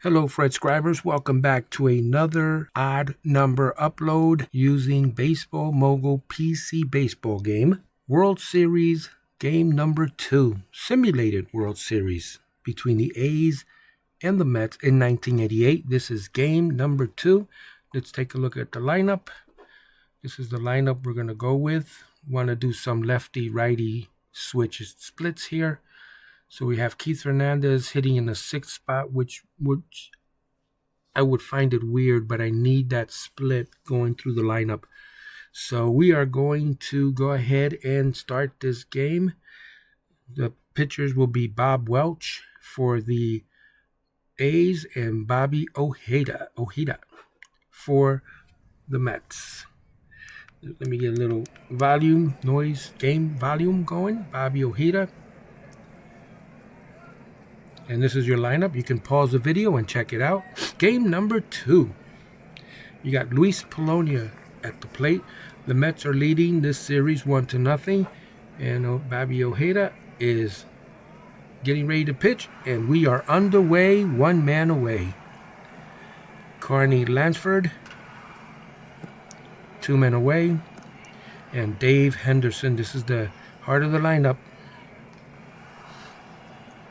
Hello, Fred Scribers. Welcome back to another odd number upload using Baseball Mogul PC baseball game. World Series game number 2, simulated World Series between the A's and the Mets in 1988. This is game number 2. Let's take a look at the lineup. This is the lineup we're going to go with. Want to do some lefty-righty switch splits here. So we have Keith Hernandez hitting in the 6th spot, which I would find it weird, but I need that split going through the lineup. So we are going to go ahead and start this game. The pitchers will be Bob Welch for the A's and Bobby Ojeda for the Mets. Let me get a little game volume going. Bobby Ojeda. And this is your lineup. You can pause the video and check it out. Game number 2. You got Luis Polonia at the plate. The Mets are leading this series 1-0. And Bobby Ojeda is getting ready to pitch. And we are underway, 1 man away. Carney Lansford, 2 men away. And Dave Henderson. This is the heart of the lineup.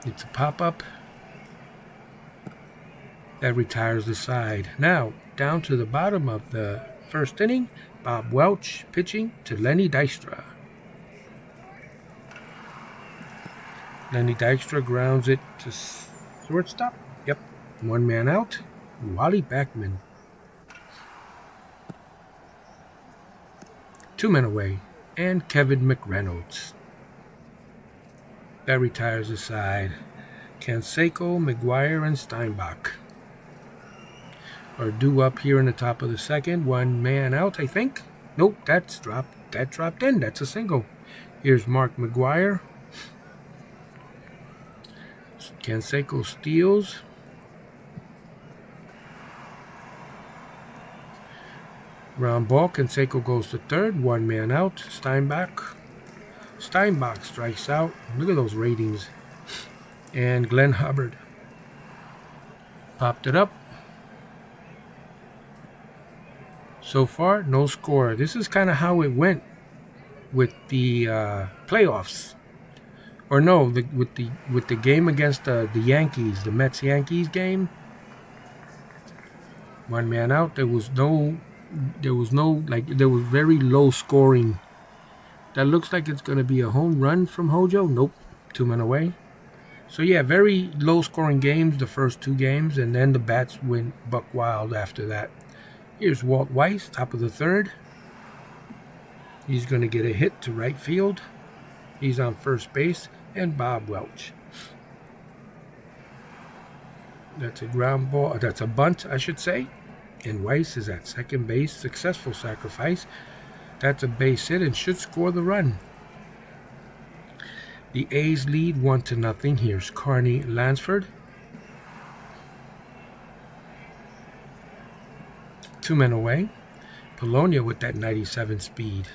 It's a pop-up that retires the side. Now, down to the bottom of the first inning, Bob Welch pitching to Lenny Dykstra. Lenny Dykstra grounds it to shortstop. Yep, 1 man out. Wally Backman. 2 men away. And Kevin McReynolds. That retires the side. Canseco, McGwire, and Steinbach are due up here in the top of the second. 1 man out, I think. Nope, that's dropped. That dropped in. That's a single. Here's Mark McGwire. Canseco steals. Ground ball. Canseco goes to third. 1 man out. Steinbach strikes out. Look at those ratings. And Glenn Hubbard popped it up. So far, no score. This is kind of how it went with the playoffs. Or no, with the game against the Yankees, the Mets-Yankees game. 1 man out. There was very low scoring. That looks like it's going to be a home run from Hojo. Nope. 2 men away. So, yeah, very low-scoring games, the first 2 games, and then the bats went buck wild after that. Here's Walt Weiss, top of the 3rd. He's going to get a hit to right field. He's on first base. And Bob Welch. That's a ground ball. That's a bunt, I should say. And Weiss is at second base. Successful sacrifice. That's a base hit and should score the run. The A's lead 1-0. Here's Carney Lansford. 2 men away. Polonia with that 97 speed.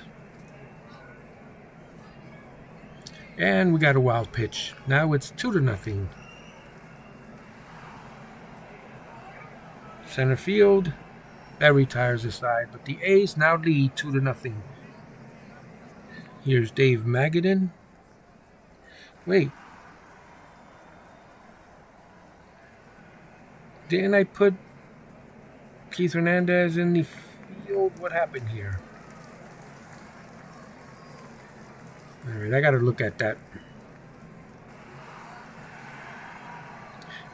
And we got a wild pitch. Now it's 2-0. Center field. That retires the side, but the A's now lead 2-0. Here's Dave Magadan. Wait. Didn't I put Keith Hernandez in the field? What happened here? All right, I got to look at that.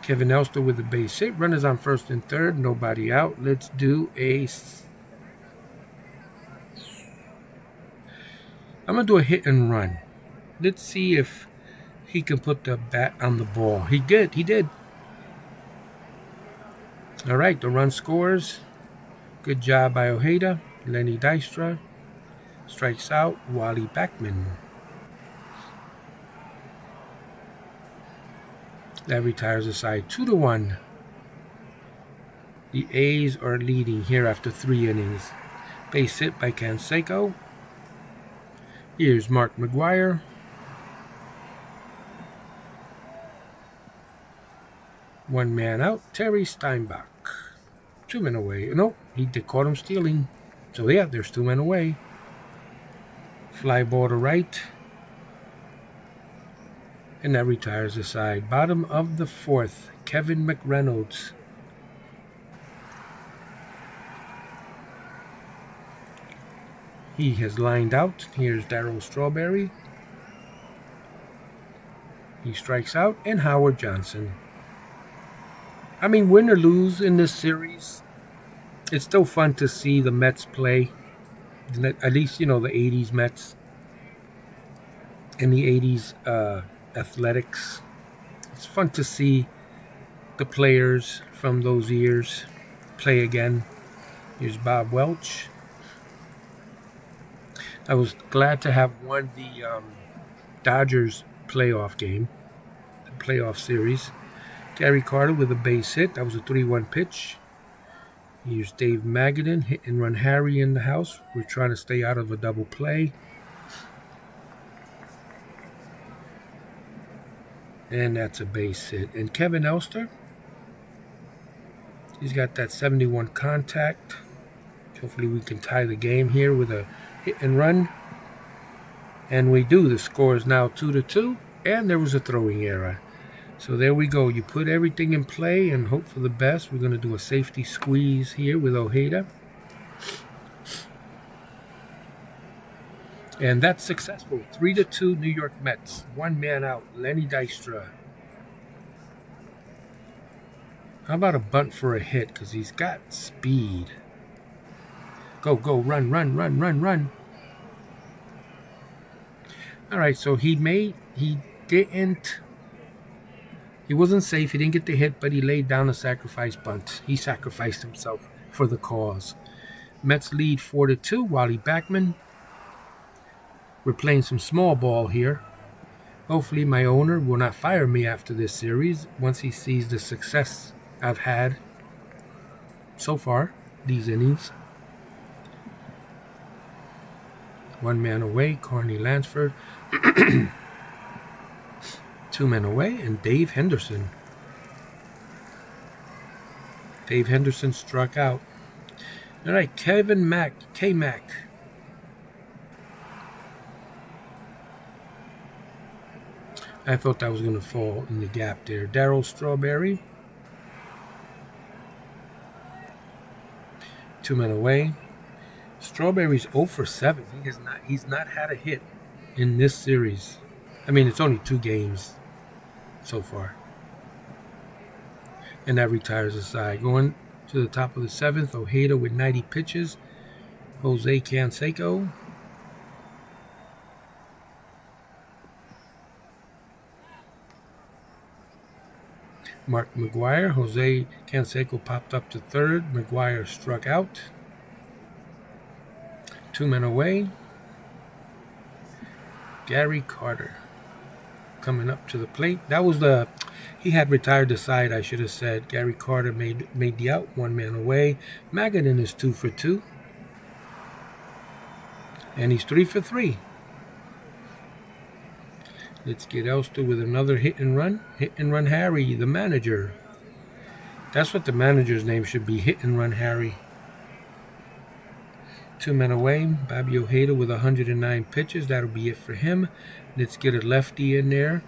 Kevin Elster with the base hit. Runners on first and third. Nobody out. Let's do I'm going to do a hit and run. Let's see if he can put the bat on the ball. He did. All right, the run scores. Good job by Ojeda. Lenny Dykstra strikes out. Wally Backman. That retires the side 2-1. The A's are leading here after 3 innings. Base hit by Canseco. Here's Mark McGwire. One man out, Terry Steinbach. 2 men away. No, they caught him stealing. So yeah, there's 2 men away. Fly ball to right. And that retires the side. Bottom of the 4th, Kevin McReynolds. He has lined out. Here's Darryl Strawberry. He strikes out. And Howard Johnson. I mean, win or lose in this series, it's still fun to see the Mets play. At least, the 80s Mets and the 80s Athletics. It's fun to see the players from those years play again. Here's Bob Welch. I was glad to have won the Dodgers playoff game, the playoff series. Gary Carter with a base hit. That was a 3-1 pitch. Here's Dave Magadan, hit and run Harry in the house. We're trying to stay out of a double play. And that's a base hit. And Kevin Elster, he's got that 71 contact. Hopefully we can tie the game here with a hit and run. And we do. The score is now 2-2. And there was a throwing error. So there we go. You put everything in play and hope for the best. We're going to do a safety squeeze here with Ojeda. And that's successful. 3-2 New York Mets. 1 man out. Lenny Dystra. How about a bunt for a hit? Because he's got speed. Go, run, run, run, run, run. All right, so he wasn't safe. He didn't get the hit, but he laid down a sacrifice bunt. He sacrificed himself for the cause. Mets lead 4-2. Wally Backman. We're playing some small ball here. Hopefully my owner will not fire me after this series once he sees the success I've had so far, these innings. 1 man away, Carney Lansford. 2 men away, and Dave Henderson. Dave Henderson struck out. All right, Kevin Mack, K-Mac. I thought that was going to fall in the gap there. Darryl Strawberry. 2 men away. Strawberry's 0 for 7. He's not had a hit in this series. I mean, it's only 2 games so far. And that retires the side. Going to the top of the 7th, Ojeda with 90 pitches. Jose Canseco. Mark McGwire. Jose Canseco popped up to 3rd. McGwire struck out. 2 men away. Gary Carter coming up to the plate. That was he had retired the side, I should have said. Gary Carter made the out. 1 man away. Magadan is 2 for 2. And he's 3 for 3. Let's get Elster with another hit and run. Hit and run Harry, the manager. That's what the manager's name should be, Hit and Run Harry. 2 men away. Bobby Ojeda with 109 pitches. That'll be it for him. Let's get a lefty in there.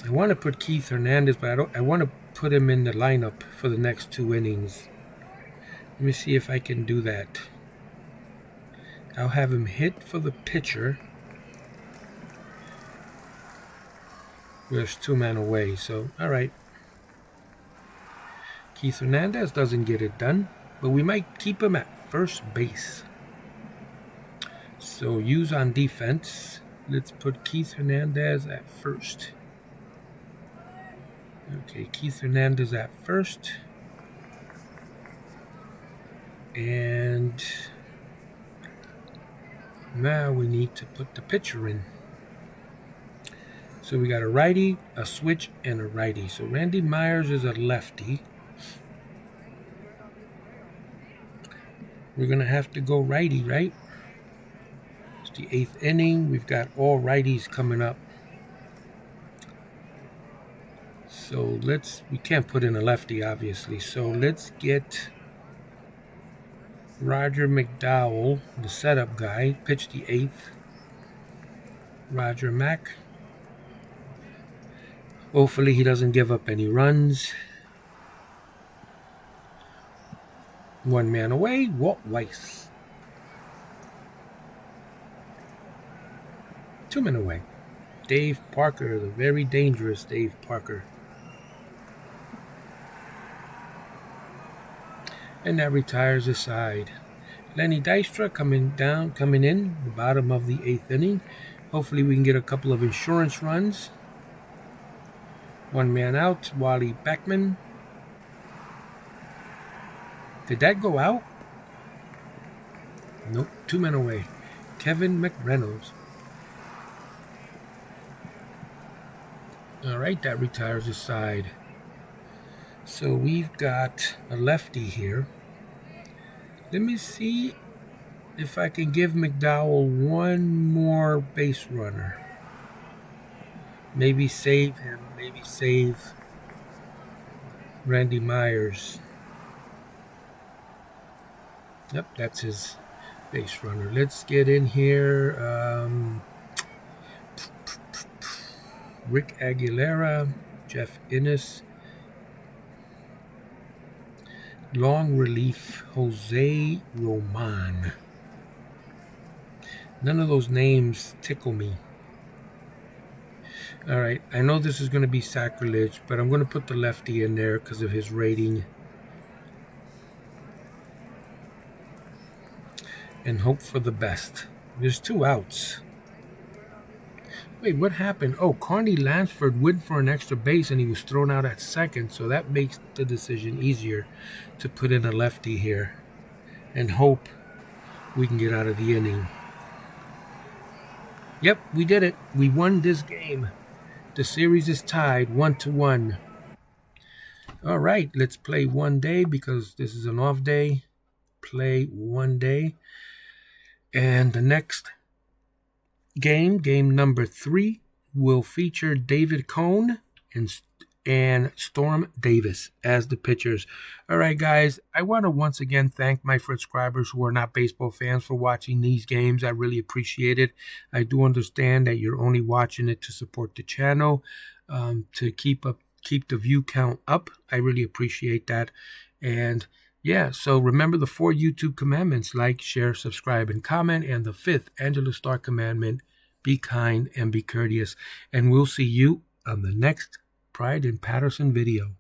I want to put Keith Hernandez, but I want to put him in the lineup for the next 2 innings. Let me see if I can do that. I'll have him hit for the pitcher. There's 2 men away, so all right. Keith Hernandez doesn't get it done, but we might keep him at first base. So use on defense. Let's put Keith Hernandez at first. Okay, Keith Hernandez at first. And now we need to put the pitcher in. So we got a righty, a switch, and a righty. So Randy Myers is a lefty. We're going to have to go righty, right? It's the 8th inning. We've got all righties coming up. So we can't put in a lefty, obviously. So let's get Roger McDowell, the setup guy, pitch the 8th. Roger Mack. Hopefully he doesn't give up any runs. 1 man away, Walt Weiss. 2 men away. Dave Parker, the very dangerous Dave Parker. And that retires a side. Lenny Dystra coming in the bottom of the 8th inning. Hopefully we can get a couple of insurance runs. 1 man out, Wally Beckman. Did that go out? Nope, 2 men away. Kevin McReynolds. All right, that retires a side. So we've got a lefty here. Let me see if I can give McDowell 1 more base runner. Maybe save him. Maybe save Randy Myers. Yep, that's his base runner. Let's get in here. Rick Aguilera, Jeff Innes. Long relief, Jose Roman. None of those names tickle me. All right, I know this is going to be sacrilege, but I'm going to put the lefty in there because of his rating. And hope for the best. There's 2 outs. Wait, what happened? Oh, Carney Lansford went for an extra base and he was thrown out at second, so that makes the decision easier to put in a lefty here and hope we can get out of the inning. Yep, we did it. We won this game. The series is tied 1-1. All right, let's play 1 day because this is an off day. Play 1 day. And the next game number 3, will feature David Cone and Storm Davis as the pitchers. All right, guys, I want to once again thank my subscribers who are not baseball fans for watching these games. I really appreciate it. I do understand that you're only watching it to support the channel, to keep the view count up. I really appreciate that. And yeah, so remember the 4 YouTube commandments: like, share, subscribe, and comment. And the 5th Angela Star commandment: be kind and be courteous. And we'll see you on the next Pride in Patterson video.